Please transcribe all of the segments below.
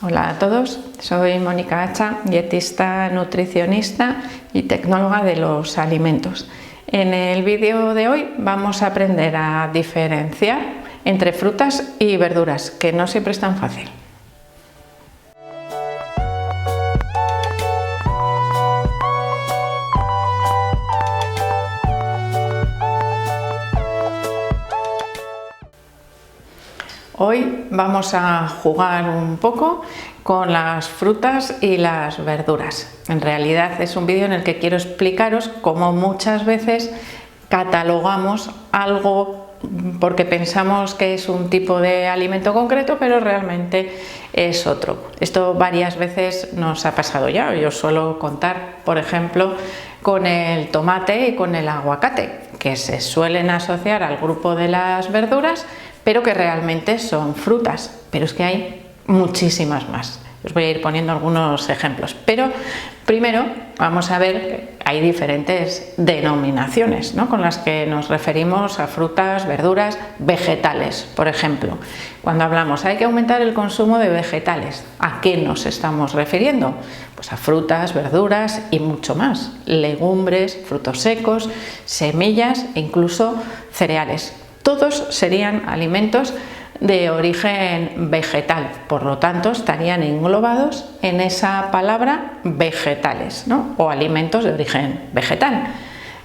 Hola a todos, soy Mónica Hacha, dietista, nutricionista y tecnóloga de los alimentos. En el vídeo de hoy vamos a aprender a diferenciar entre frutas y verduras, que no siempre es tan fácil. Hoy vamos a jugar un poco con las frutas y las verduras. En realidad es un vídeo en el que quiero explicaros cómo muchas veces catalogamos algo porque pensamos que es un tipo de alimento concreto, pero realmente es otro. Esto varias veces nos ha pasado ya. Yo suelo contar, por ejemplo, con el tomate y con el aguacate, que se suelen asociar al grupo de las verduras, pero que realmente son frutas. Pero es que hay muchísimas más. Os voy a ir poniendo algunos ejemplos, pero primero vamos a ver que hay diferentes denominaciones, ¿no?, con las que nos referimos a frutas, verduras, vegetales. Por ejemplo, cuando hablamos hay que aumentar el consumo de vegetales, ¿a qué nos estamos refiriendo? Pues a frutas, verduras y mucho más, legumbres, frutos secos, semillas e incluso cereales. Todos serían alimentos de origen vegetal, por lo tanto estarían englobados en esa palabra vegetales, ¿no?, o alimentos de origen vegetal.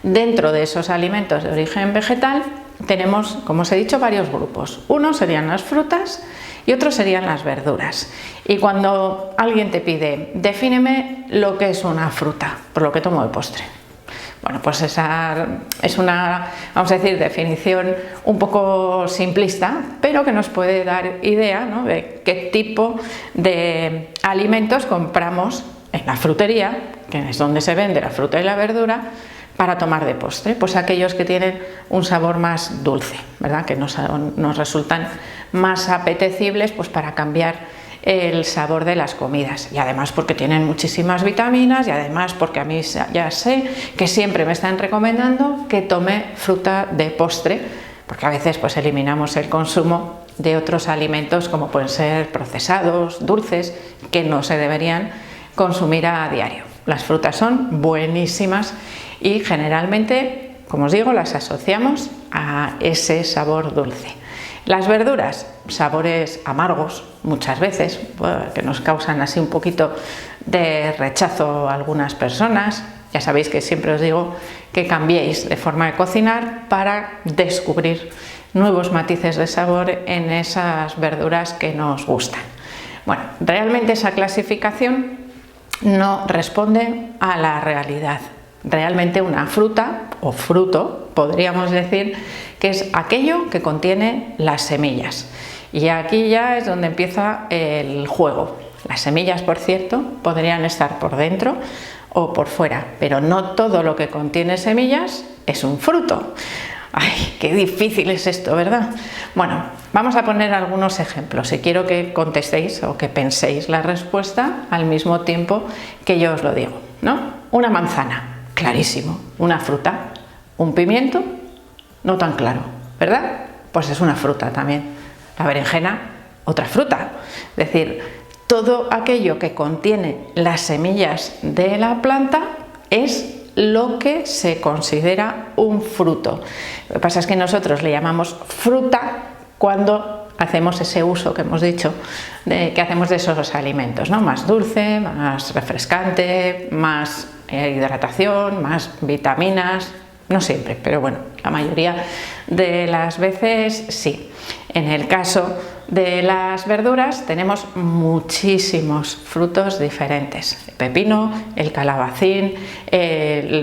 Dentro de esos alimentos de origen vegetal tenemos, como os he dicho, varios grupos. Uno serían las frutas y otro serían las verduras. Y cuando alguien te pide, defíneme lo que es una fruta, por lo que tomo de postre. Bueno, pues esa es una, vamos a decir, definición un poco simplista, pero que nos puede dar idea, ¿no?, de qué tipo de alimentos compramos en la frutería, que es donde se vende la fruta y la verdura, para tomar de postre. Pues aquellos que tienen un sabor más dulce, ¿verdad?, que nos resultan más apetecibles, pues para cambiar el sabor de las comidas, y además porque tienen muchísimas vitaminas, y además porque a mí ya sé que siempre me están recomendando que tome fruta de postre, porque a veces pues eliminamos el consumo de otros alimentos como pueden ser procesados, dulces, que no se deberían consumir a diario. Las frutas son buenísimas y generalmente, como os digo, las asociamos a ese sabor dulce. Las verduras, sabores amargos muchas veces, que nos causan así un poquito de rechazo a algunas personas. Ya sabéis que siempre os digo que cambiéis de forma de cocinar para descubrir nuevos matices de sabor en esas verduras que nos gustan. Bueno, realmente esa clasificación no responde a la realidad. Realmente una fruta o fruto, podríamos decir, que es aquello que contiene las semillas. Y aquí ya es donde empieza el juego. Las semillas, por cierto, podrían estar por dentro o por fuera, pero no todo lo que contiene semillas es un fruto. ¡Ay, qué difícil es esto!, ¿verdad? Bueno, vamos a poner algunos ejemplos y quiero que contestéis o que penséis la respuesta al mismo tiempo que yo os lo digo, ¿no? Una manzana, clarísimo. Una fruta. Un pimiento, no tan claro, ¿verdad? Pues es una fruta también. La berenjena, otra fruta. Es decir, todo aquello que contiene las semillas de la planta es lo que se considera un fruto. Lo que pasa es que nosotros le llamamos fruta cuando hacemos ese uso que hemos dicho, que hacemos de esos alimentos, ¿no?, más dulce, más refrescante, más hidratación, más vitaminas. No siempre, pero bueno, la mayoría de las veces sí. En el caso de las verduras tenemos muchísimos frutos diferentes. El pepino, el calabacín,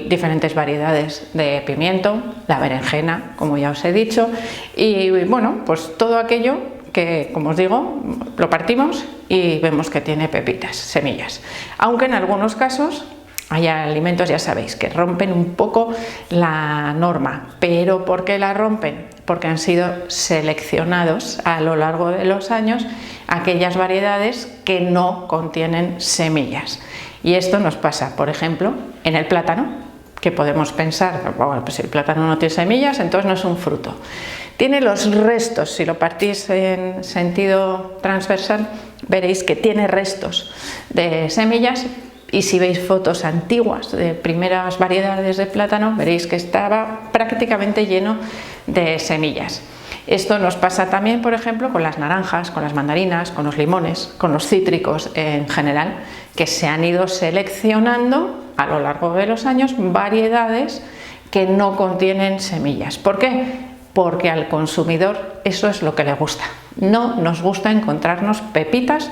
diferentes variedades de pimiento, la berenjena, como ya os he dicho, y bueno, pues todo aquello que, como os digo, lo partimos y vemos que tiene pepitas, semillas. Aunque en algunos casos hay alimentos, ya sabéis, que rompen un poco la norma. ¿Pero por qué la rompen? Porque han sido seleccionados a lo largo de los años aquellas variedades que no contienen semillas. Y esto nos pasa, por ejemplo, en el plátano, que podemos pensar, bueno, pues si el plátano no tiene semillas, entonces no es un fruto. Tiene los restos, si lo partís en sentido transversal, veréis que tiene restos de semillas, y si veis fotos antiguas de primeras variedades de plátano, veréis que estaba prácticamente lleno de semillas. Esto nos pasa también, por ejemplo, con las naranjas, con las mandarinas, con los limones, con los cítricos en general, que se han ido seleccionando a lo largo de los años variedades que no contienen semillas. ¿Por qué? Porque al consumidor eso es lo que le gusta. No nos gusta encontrarnos pepitas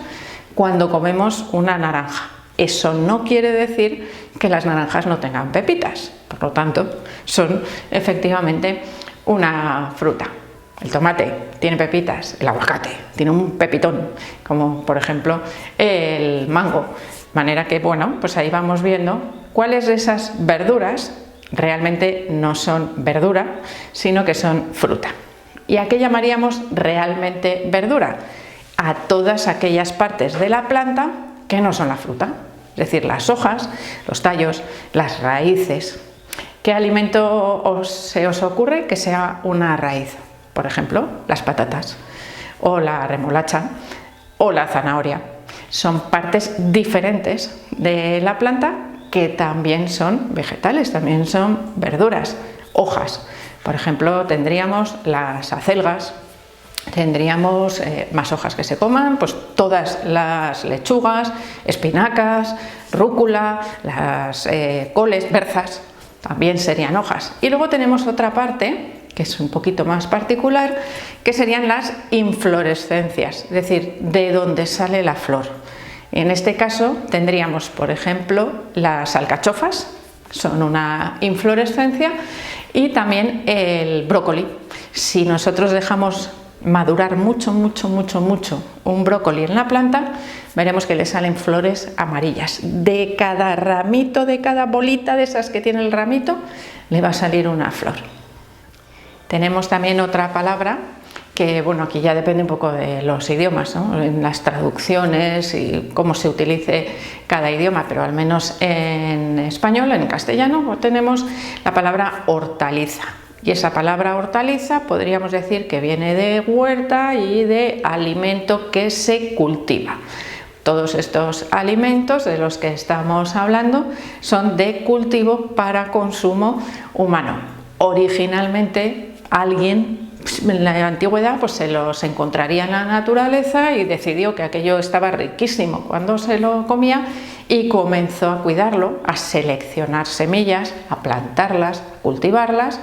cuando comemos una naranja. Eso no quiere decir que las naranjas no tengan pepitas, por lo tanto son efectivamente una fruta. El tomate tiene pepitas, el aguacate tiene un pepitón, como por ejemplo el mango. De manera que, bueno, pues ahí vamos viendo cuáles de esas verduras realmente no son verdura, sino que son fruta. ¿Y a qué llamaríamos realmente verdura? A todas aquellas partes de la planta que no son la fruta, es decir, las hojas, los tallos, las raíces. ¿Qué alimento se os ocurre que sea una raíz? Por ejemplo, las patatas, o la remolacha, o la zanahoria. Son partes diferentes de la planta que también son vegetales, también son verduras. Hojas, por ejemplo, tendríamos las acelgas, tendríamos más hojas que se coman, pues todas las lechugas, espinacas, rúcula, las coles, berzas, también serían hojas. Y luego tenemos otra parte que es un poquito más particular, que serían las inflorescencias, es decir, de donde sale la flor. En este caso tendríamos, por ejemplo, las alcachofas, son una inflorescencia, y también el brócoli. Si nosotros dejamos madurar mucho un brócoli en la planta, veremos que le salen flores amarillas. De cada ramito, de cada bolita de esas que tiene el ramito, le va a salir una flor. Tenemos también otra palabra que, bueno, aquí ya depende un poco de los idiomas, ¿no? En las traducciones y cómo se utilice cada idioma, pero al menos en español, en castellano, tenemos la palabra hortaliza. Y esa palabra hortaliza podríamos decir que viene de huerta y de alimento que se cultiva. Todos estos alimentos de los que estamos hablando son de cultivo para consumo humano. Originalmente alguien en la antigüedad pues se los encontraría en la naturaleza y decidió que aquello estaba riquísimo cuando se lo comía y comenzó a cuidarlo, a seleccionar semillas, a plantarlas, a cultivarlas,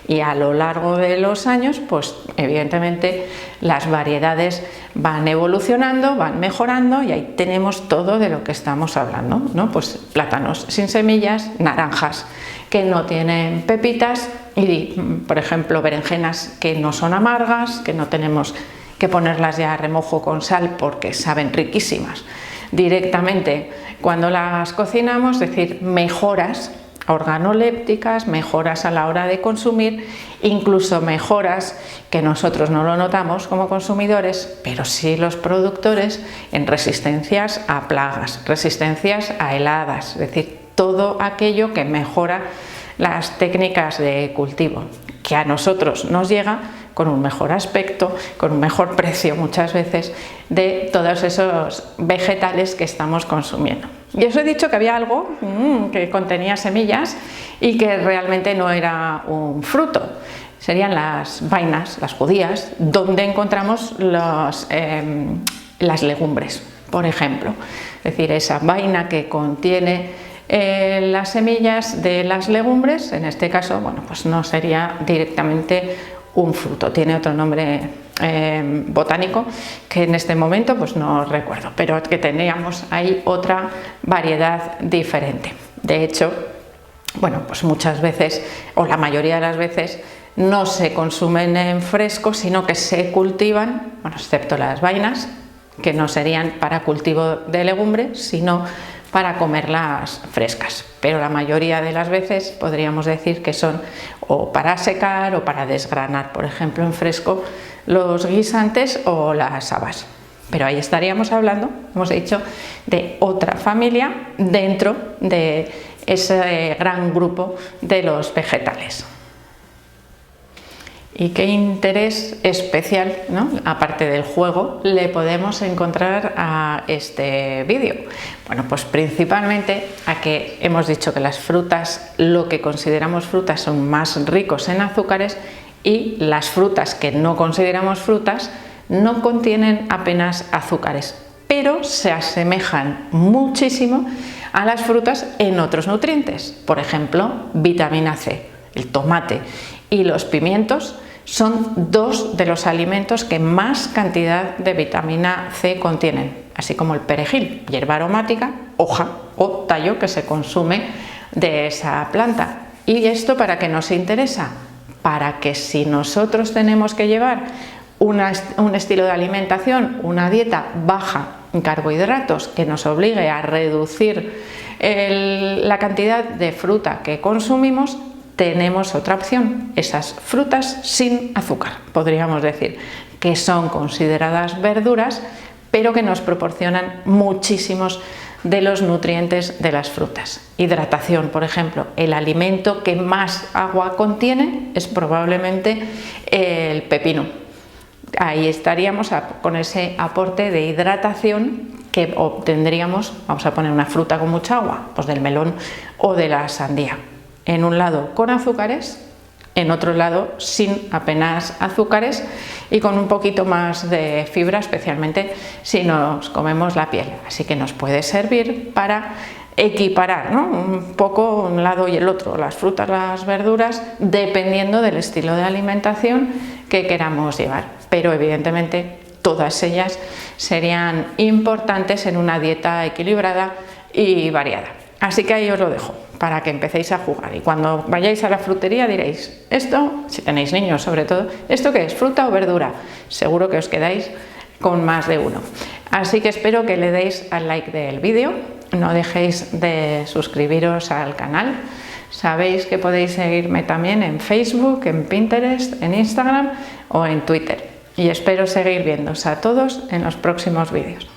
y a lo largo de los años pues evidentemente las variedades van evolucionando, van mejorando, y ahí tenemos todo de lo que estamos hablando, ¿no? Pues plátanos sin semillas, naranjas que no tienen pepitas, y por ejemplo berenjenas que no son amargas, que no tenemos que ponerlas ya a remojo con sal porque saben riquísimas directamente cuando las cocinamos, es decir, mejoras organolépticas, mejoras a la hora de consumir, incluso mejoras que nosotros no lo notamos como consumidores, pero sí los productores, en resistencias a plagas, resistencias a heladas, es decir, todo aquello que mejora las técnicas de cultivo, que a nosotros nos llega con un mejor aspecto, con un mejor precio muchas veces de todos esos vegetales que estamos consumiendo. Y os he dicho que había algo que contenía semillas y que realmente no era un fruto. Serían las vainas, las judías, donde encontramos las legumbres, por ejemplo. Es decir, esa vaina que contiene las semillas de las legumbres, en este caso, bueno, pues no sería directamente un fruto, tiene otro nombre botánico que en este momento pues no recuerdo, pero que teníamos ahí otra variedad diferente. De hecho, bueno, pues muchas veces, o la mayoría de las veces, no se consumen en fresco, sino que se cultivan, bueno, excepto las vainas, que no serían para cultivo de legumbre, sino para comerlas frescas, pero la mayoría de las veces podríamos decir que son o para secar o para desgranar, por ejemplo en fresco, los guisantes o las habas. Pero ahí estaríamos hablando, hemos dicho, de otra familia dentro de ese gran grupo de los vegetales. ¿Y qué interés especial, ¿no?, aparte del juego, le podemos encontrar a este vídeo? Bueno, pues principalmente a que hemos dicho que las frutas, lo que consideramos frutas, son más ricos en azúcares, y las frutas que no consideramos frutas no contienen apenas azúcares, pero se asemejan muchísimo a las frutas en otros nutrientes. Por ejemplo, vitamina C, el tomate y los pimientos son dos de los alimentos que más cantidad de vitamina C contienen, así como el perejil, hierba aromática, hoja o tallo que se consume de esa planta. ¿Y esto para qué nos interesa? Para que si nosotros tenemos que llevar un estilo de alimentación, una dieta baja en carbohidratos que nos obligue a reducir la cantidad de fruta que consumimos, tenemos otra opción, esas frutas sin azúcar, podríamos decir, que son consideradas verduras, pero que nos proporcionan muchísimos de los nutrientes de las frutas. Hidratación, por ejemplo, el alimento que más agua contiene es probablemente el pepino. Ahí estaríamos con ese aporte de hidratación que obtendríamos, vamos a poner una fruta con mucha agua, pues del melón o de la sandía. En un lado con azúcares, en otro lado sin apenas azúcares y con un poquito más de fibra, especialmente si nos comemos la piel. Así que nos puede servir para equiparar, ¿no?, un poco un lado y el otro, las frutas, las verduras, dependiendo del estilo de alimentación que queramos llevar. Pero evidentemente todas ellas serían importantes en una dieta equilibrada y variada. Así que ahí os lo dejo, para que empecéis a jugar, y cuando vayáis a la frutería diréis, esto, si tenéis niños sobre todo, ¿esto qué es? ¿Fruta o verdura? Seguro que os quedáis con más de uno. Así que espero que le deis al like del vídeo, no dejéis de suscribiros al canal. Sabéis que podéis seguirme también en Facebook, en Pinterest, en Instagram o en Twitter. Y espero seguir viéndoos a todos en los próximos vídeos.